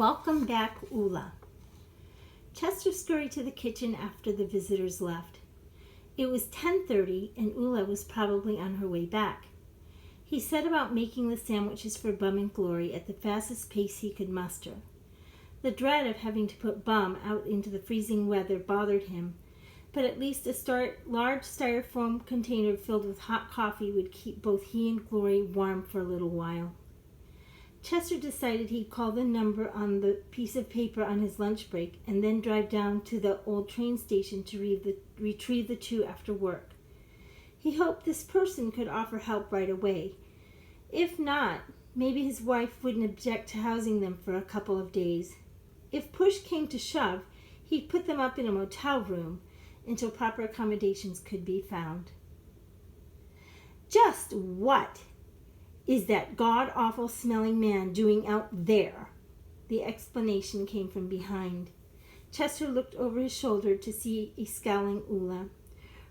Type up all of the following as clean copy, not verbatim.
Welcome back, Ullah. Chester scurried to the kitchen after the visitors left. It was 10:30 and Ullah was probably on her way back. He set about making the sandwiches for Bum and Glory at the fastest pace he could muster. The dread of having to put Bum out into the freezing weather bothered him, but at least a large styrofoam container filled with hot coffee would keep both he and Glory warm for a little while. Chester decided he'd call the number on the piece of paper on his lunch break and then drive down to the old train station to retrieve the two after work. He hoped this person could offer help right away. If not, maybe his wife wouldn't object to housing them for a couple of days. If push came to shove, he'd put them up in a motel room until proper accommodations could be found. Just what is that god-awful smelling man doing out there? The explanation came from behind. Chester looked over his shoulder to see a scowling Ullah.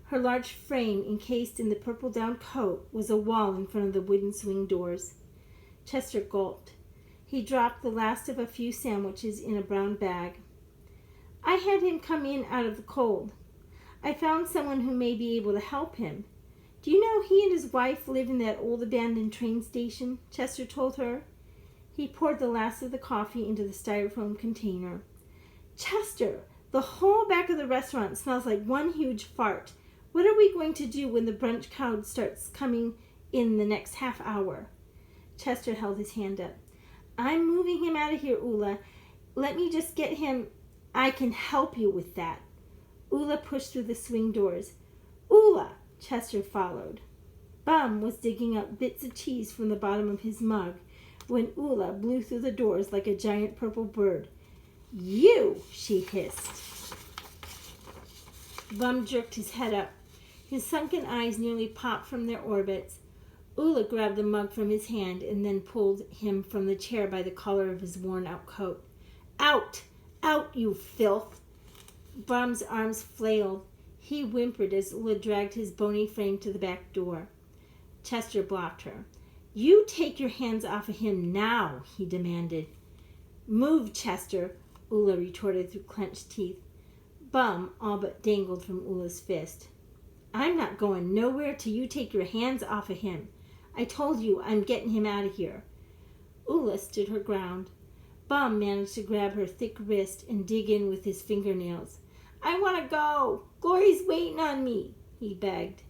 Her large frame, encased in the purple down coat, was a wall in front of the wooden swing doors. Chester gulped. He dropped the last of a few sandwiches in a brown bag. I had him come in out of the cold. I found someone who may be able to help him. Do you know he and his wife live in that old abandoned train station? Chester told her. He poured the last of the coffee into the styrofoam container. Chester, the whole back of the restaurant smells like one huge fart. What are we going to do when the brunch crowd starts coming in the next half hour? Chester held his hand up. I'm moving him out of here, Ullah. Let me just get him. I can help you with that. Ullah pushed through the swing doors. Ullah! Chester followed. Bum was digging up bits of cheese from the bottom of his mug when Ullah blew through the doors like a giant purple bird. You! She hissed. Bum jerked his head up. His sunken eyes nearly popped from their orbits. Ullah grabbed the mug from his hand and then pulled him from the chair by the collar of his worn-out coat. Out! Out, you filth! Bum's arms flailed. He whimpered as Ullah dragged his bony frame to the back door. Chester blocked her. You take your hands off of him now, he demanded. Move, Chester, Ullah retorted through clenched teeth. Bum all but dangled from Ullah's fist. I'm not going nowhere till you take your hands off of him. I told you I'm getting him out of here. Ullah stood her ground. Bum managed to grab her thick wrist and dig in with his fingernails. I want to go. Glory's waiting on me, he begged.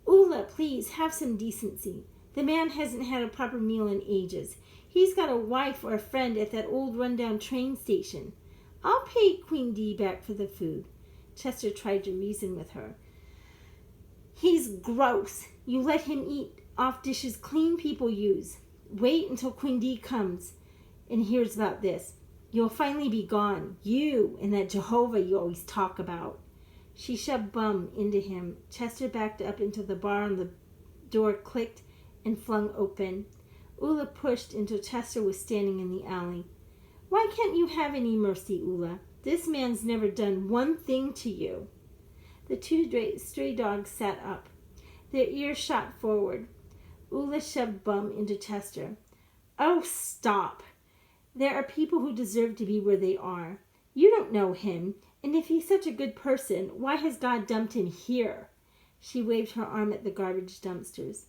Ullah, please, have some decency. The man hasn't had a proper meal in ages. He's got a wife or a friend at that old rundown train station. I'll pay Queen Dee back for the food. Chester tried to reason with her. He's gross. You let him eat off dishes clean people use. Wait until Queen Dee comes and hears about this. You'll finally be gone. You and that Jehovah you always talk about. She shoved Bum into him. Chester backed up into the bar and the door clicked and flung open. Ullah pushed until Chester was standing in the alley. Why can't you have any mercy, Ullah? This man's never done one thing to you. The two stray dogs sat up. Their ears shot forward. Ullah shoved Bum into Chester. Oh, stop. There are people who deserve to be where they are. You don't know him, and if he's such a good person, why has God dumped him here? She waved her arm at the garbage dumpsters.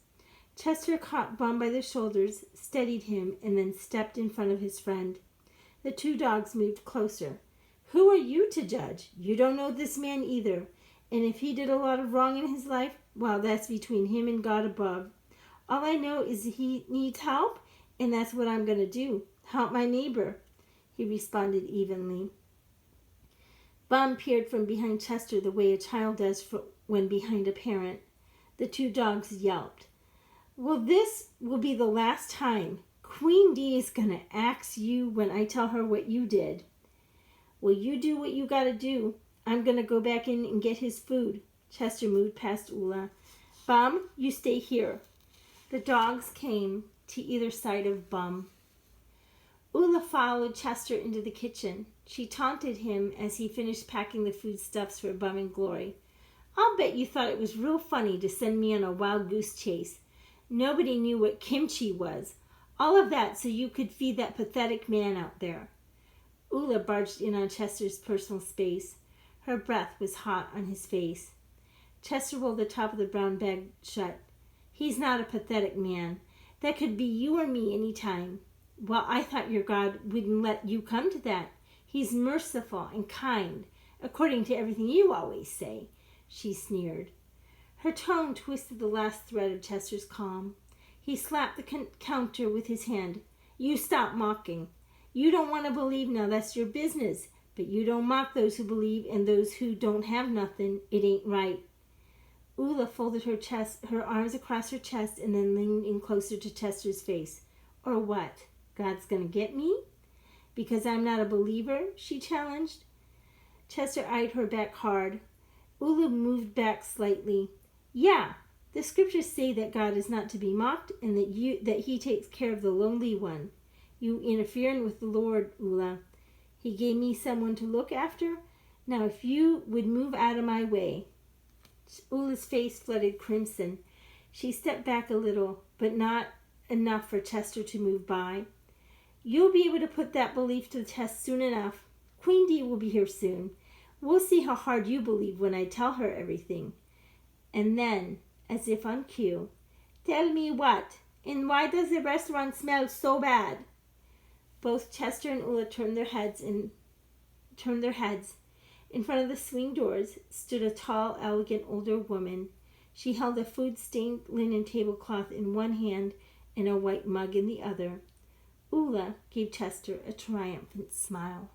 Chester caught Bum by the shoulders, steadied him, and then stepped in front of his friend. The two dogs moved closer. Who are you to judge? You don't know this man either, and if he did a lot of wrong in his life, well, that's between him and God above. All I know is he needs help, and that's what I'm going to do. Help my neighbor, he responded evenly. Bum peered from behind Chester the way a child does when behind a parent. The two dogs yelped. Well, this will be the last time. Queen Dee is going to axe you when I tell her what you did. Well, you do what you got to do. I'm going to go back in and get his food. Chester moved past Ullah. Bum, you stay here. The dogs came to either side of Bum. Ullah followed Chester into the kitchen. She taunted him as he finished packing the foodstuffs for Bum and Glory. I'll bet you thought it was real funny to send me on a wild goose chase. Nobody knew what kimchi was. All of that so you could feed that pathetic man out there. Ullah barged in on Chester's personal space. Her breath was hot on his face. Chester rolled the top of the brown bag shut. He's not a pathetic man. That could be you or me any time. Well, I thought your God wouldn't let you come to that. He's merciful and kind, according to everything you always say, she sneered. Her tone twisted the last thread of Chester's calm. He slapped the counter with his hand. You stop mocking. You don't want to believe now, that's your business. But you don't mock those who believe and those who don't have nothing. It ain't right. Ullah folded her arms across her chest and then leaned in closer to Chester's face. Or what? God's gonna get me? Because I'm not a believer? She challenged. Chester eyed her back hard. Ullah moved back slightly. Yeah, the scriptures say that God is not to be mocked and that he takes care of the lonely one. You interfering with the Lord, Ullah. He gave me someone to look after. Now if you would move out of my way. Ullah's face flooded crimson. She stepped back a little, but not enough for Chester to move by. You'll be able to put that belief to the test soon enough. Queen Dee will be here soon. We'll see how hard you believe when I tell her everything. And then, as if on cue, tell me what, and why does the restaurant smell so bad? Both Chester and Ullah turned their heads. In front of the swing doors stood a tall, elegant older woman. She held a food-stained linen tablecloth in one hand and a white mug in the other. Ullah gave Chester a triumphant smile.